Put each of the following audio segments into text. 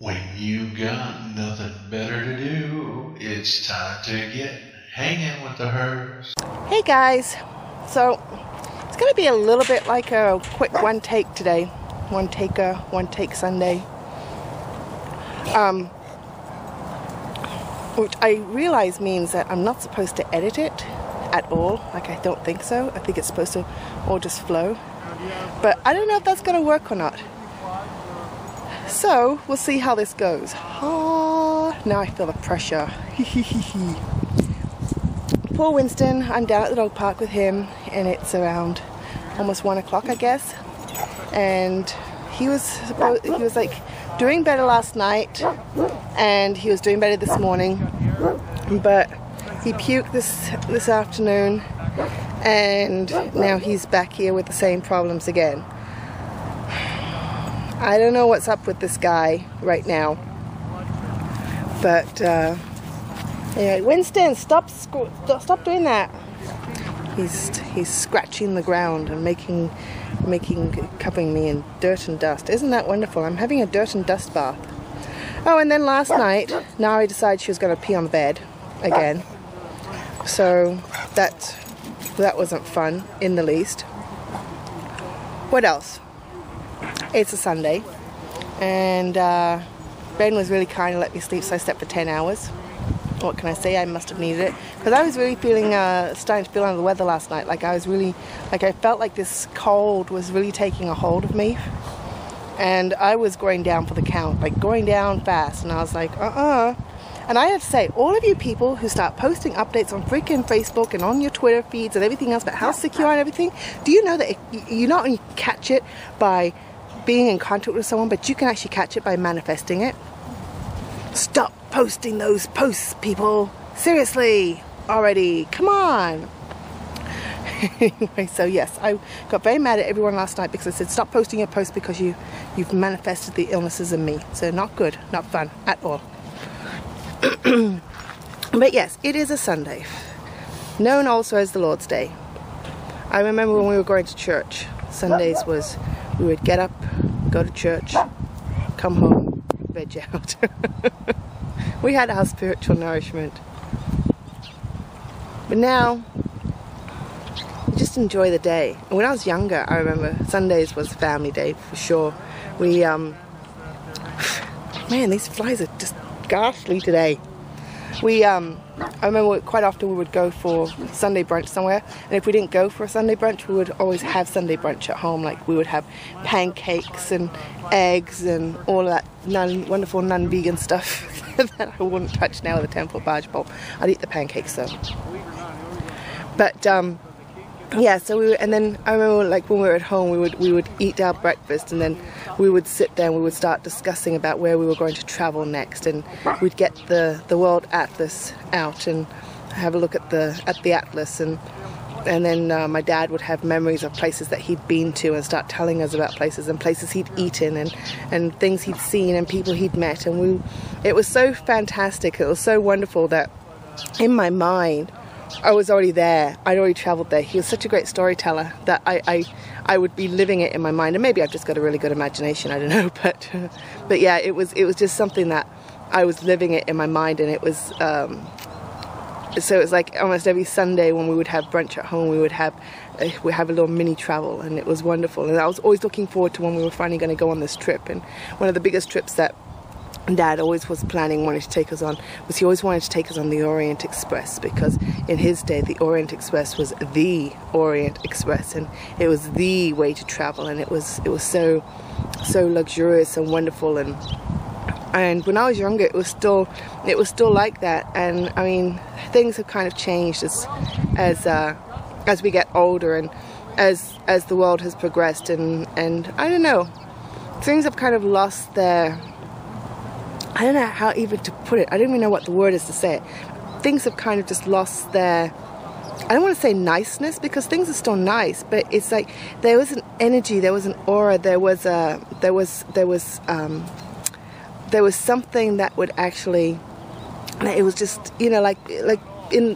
When you got nothing better to do, it's time to get hanging with the hers. Hey guys, so it's going to be a little bit like a quick one take today. One take Sunday. Which I realize means that I'm not supposed to edit it at all. Like, I don't think so. I think it's supposed to all just flow. But I don't know if that's going to work or not. So we'll see how this goes. Oh, now I feel the pressure. Poor Winston, I'm down at the dog park with him, and it's around almost 1 o'clock, I guess. And he was like doing better last night, and he was doing better this morning, but he puked this afternoon, and now he's back here with the same problems again. I don't know what's up with this guy right now, but anyway, Winston, stop doing that. He's scratching the ground and covering me in dirt and dust. Isn't that wonderful? I'm having a dirt and dust bath. Oh, and then last night, Nari decided she was going to pee on the bed again. So that wasn't fun in the least. What else? It's a Sunday, and Ben was really kind to let me sleep, so I slept for 10 hours. What can I say? I must have needed it, because I was really starting to feel under the weather last night. Like, I felt like this cold was really taking a hold of me, and I was going down for the count, like going down fast, and I was like, And I have to say, all of you people who start posting updates on freaking Facebook and on your Twitter feeds and everything else about how sick you are and everything, do you know that you not only catch it by being in contact with someone, but you can actually catch it by manifesting it? Stop posting those posts, people. Seriously, already. Come on. Anyway, so yes, I got very mad at everyone last night because I said, stop posting your posts because you've manifested the illnesses in me. So not good, not fun at all. But yes, it is a Sunday, known also as the Lord's Day. I remember when we were going to church, Sundays was, we would get up, go to church, come home, veg out. We had our spiritual nourishment. But now, we just enjoy the day. And when I was younger, I remember Sundays was family day for sure. We, man, these flies are just ghastly today. I remember quite often we would go for Sunday brunch somewhere, and if we didn't go for a Sunday brunch, we would always have Sunday brunch at home. Like, we would have pancakes and eggs and all of that wonderful non-vegan stuff that I wouldn't touch now with a 10-foot barge pole. I'd eat the pancakes though. But yeah, so and then I remember, like, when we were at home, we would eat our breakfast, and then we would sit there and we would start discussing about where we were going to travel next, and we'd get the World Atlas out and have a look at the Atlas, and then my dad would have memories of places that he'd been to and start telling us about places and places he'd eaten and things he'd seen and people he'd met, and it was so fantastic. It was so wonderful that in my mind I was already there. I'd already traveled there. He was such a great storyteller that I would be living it in my mind. And maybe I've just got a really good imagination, I don't know. But yeah, it was just something that I was living it in my mind. And it was, so it was like almost every Sunday when we would have brunch at home, we have a little mini travel, and it was wonderful. And I was always looking forward to when we were finally going to go on this trip. And one of the biggest trips that Dad always was wanted to take us on, was he always wanted to take us on the Orient Express, because in his day the Orient Express was the Orient Express, and it was the way to travel, and it was so luxurious and wonderful, and when I was younger it was still like that. And I mean, things have kind of changed as we get older, and as the world has progressed, and I don't know, things have kind of lost their, I don't know how even to put it. I don't even know what the word is to say it. Things have kind of just lost their, I don't want to say niceness, because things are still nice, but it's like there was an energy, there was an aura, there was something that would actually, it was just, you know, like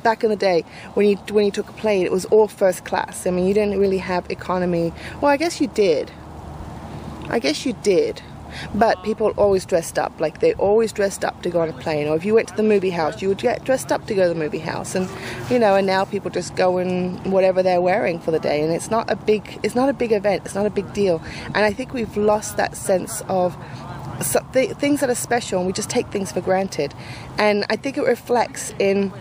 back in the day when you took a plane, it was all first class. I mean, you didn't really have economy. Well, I guess you did. But people always dressed up, like they always dressed up to go on a plane. Or if you went to the movie house, you would get dressed up to go to the movie house. And you know, and now people just go in whatever they're wearing for the day, and it's not a big event, it's not a big deal. And I think we've lost that sense of things that are special, and we just take things for granted. And I think it reflects in,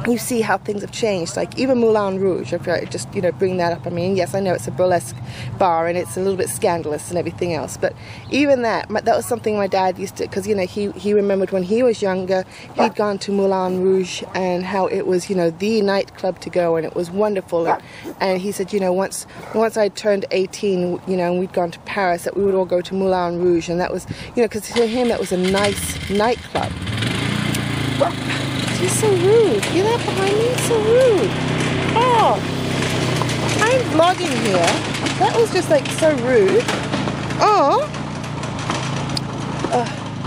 you see how things have changed, like even Moulin Rouge, if I just, you know, bring that up. I mean, yes, I know it's a burlesque bar and it's a little bit scandalous and everything else, but even that was something my dad used to, because, you know, he remembered when he was younger, he'd gone to Moulin Rouge and how it was, you know, the nightclub to go, and it was wonderful. And he said, you know, once I turned 18, you know, and we'd gone to Paris, that we would all go to Moulin Rouge, and that was, you know, because to him that was a nice nightclub. He's so rude. Hear that behind me? He's so rude. Oh, I'm vlogging here. That was just like so rude. Oh.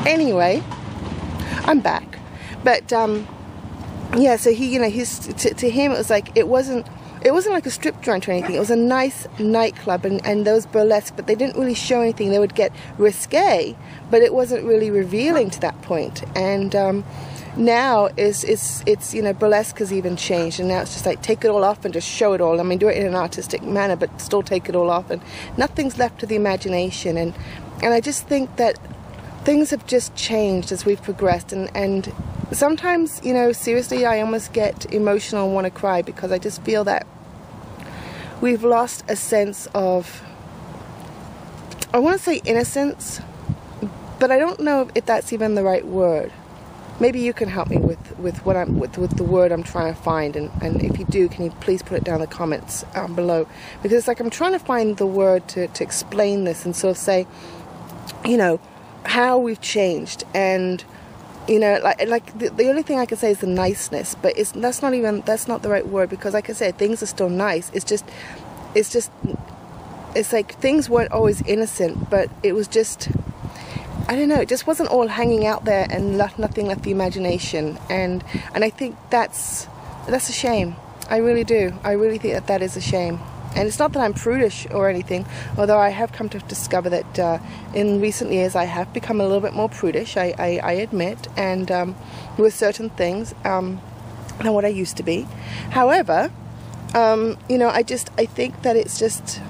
Anyway, I'm back. But yeah. So he, you know, to him it was like it wasn't like a strip joint or anything. It was a nice nightclub, and those burlesque, but they didn't really show anything. They would get risque, but it wasn't really revealing to that point. And now it's you know, burlesque has even changed, and now it's just like take it all off and just show it all. I mean, do it in an artistic manner, but still take it all off, and nothing's left to the imagination. And I just think that things have just changed as we've progressed, and sometimes, you know, seriously, I almost get emotional and want to cry, because I just feel that we've lost a sense of, I want to say innocence, but I don't know if that's even the right word. Maybe you can help me with the word I'm trying to find, and if you do, can you please put it down in the comments below, because it's like I'm trying to find the word to explain this, and sort of say, you know, how we've changed. And you know, like the only thing I can say is the niceness, but that's not the right word, because like I said, things are still nice. It's like things weren't always innocent, but it was just, I don't know, it just wasn't all hanging out there and nothing left the imagination. And I think that's a shame. I really do. I really think that is a shame. And it's not that I'm prudish or anything, although I have come to discover that in recent years I have become a little bit more prudish, I admit, and with certain things than what I used to be. However, you know, I think that it's just,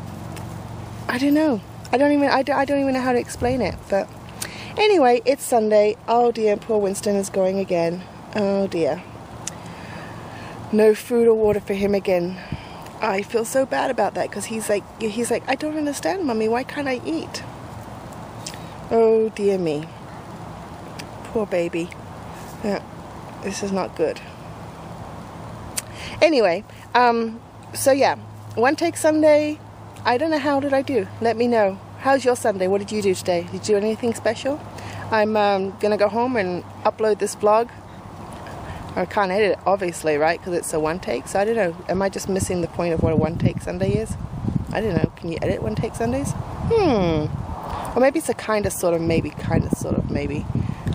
I don't know. I don't even know how to explain it. But anyway, it's Sunday. Oh dear, poor Winston is going again. Oh dear. No food or water for him again. I feel so bad about that, because he's like, I don't understand, Mummy, why can't I eat? Oh dear me. Poor baby. Yeah, this is not good. Anyway, so yeah, One Take Sunday. I don't know, how did I do? Let me know. How's your Sunday? What did you do today? Did you do anything special? I'm gonna go home and upload this vlog. I can't edit it, obviously, right? Because it's a one take. So I don't know. Am I just missing the point of what a one take Sunday is? I don't know. Can you edit one take Sundays? Or maybe it's a kind of, sort of, maybe. Kind of, sort of, maybe.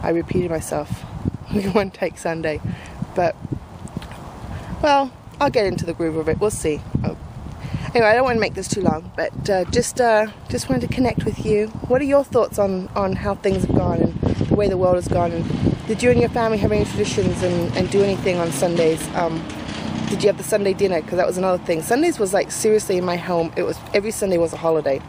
I repeated myself. One take Sunday. But, well, I'll get into the groove of it. We'll see. Anyway, I don't want to make this too long, but just wanted to connect with you. What are your thoughts on how things have gone and the way the world has gone? And did you and your family have any traditions and do anything on Sundays? Did you have the Sunday dinner? Because that was another thing. Sundays was like, seriously, in my home, it was, every Sunday was a holiday.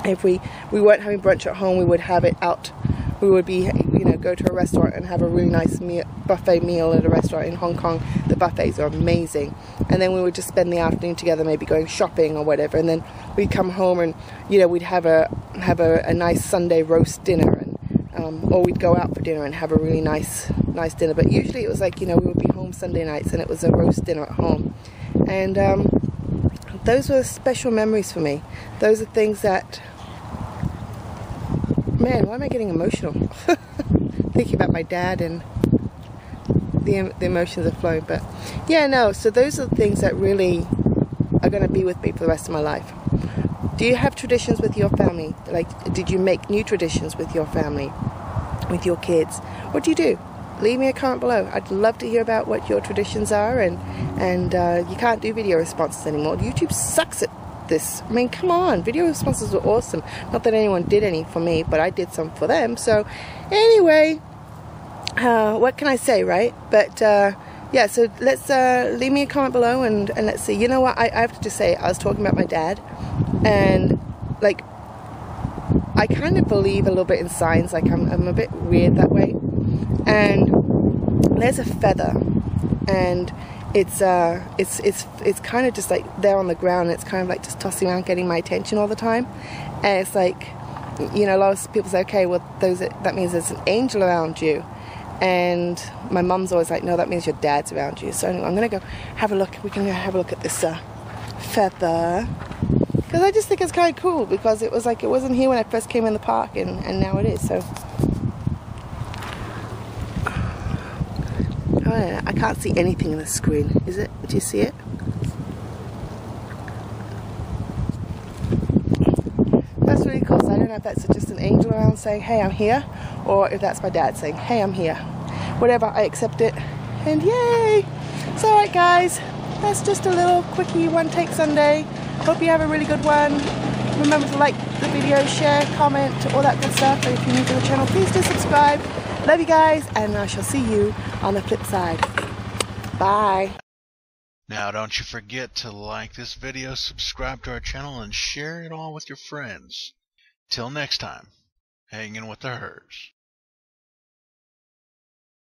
If we weren't having brunch at home, we would have it out. We would be, you know, go to a restaurant and have a really nice buffet meal at a restaurant in Hong Kong. The buffets are amazing. And then we would just spend the afternoon together, maybe going shopping or whatever. And then we'd come home and, you know, we'd have a nice Sunday roast dinner, and or we'd go out for dinner and have a really nice dinner. But usually it was like, you know, we would be home Sunday nights and it was a roast dinner at home. And those were special memories for me. Those are things that, man, why am I getting emotional? Thinking about my dad, and the emotions are flowing. But yeah, no, so those are the things that really are going to be with me for the rest of my life. Do you have traditions with your family? Like, did you make new traditions with your family, with your kids? What do you do? Leave me a comment below. I'd love to hear about what your traditions are. And you can't do video responses anymore. YouTube sucks at this. I mean, come on, video responses were awesome. Not that anyone did any for me, but I did some for them. So anyway, what can I say, right? But yeah, so let's leave me a comment below and let's see. You know what, I have to just say, I was talking about my dad, and like, I kind of believe a little bit in signs. Like, I'm a bit weird that way. And there's a feather, and it's kind of just like there on the ground. It's kind of like just tossing around, getting my attention all the time. And it's like, you know, a lot of people say, okay, well, that means there's an angel around you. And my mum's always like, no, that means your dad's around you. So anyway, I'm gonna go have a look. We can go have a look at this feather, because I just think it's kind of cool, because it was like, it wasn't here when I first came in the park, and now it is. So I can't see anything in the screen. Is it? Do you see it? That's really cool. So I don't know if that's just an angel around saying, hey, I'm here, or if that's my dad saying, hey, I'm here. Whatever, I accept it, and yay! So alright guys, that's just a little quickie one take Sunday. Hope you have a really good one. Remember to like the video, share, comment, all that good stuff. And if you're new to the channel, please do subscribe. Love you guys, and I shall see you on the flip side. Bye. Now don't you forget to like this video, subscribe to our channel, and share it all with your friends. Till next time, hanging with the herds.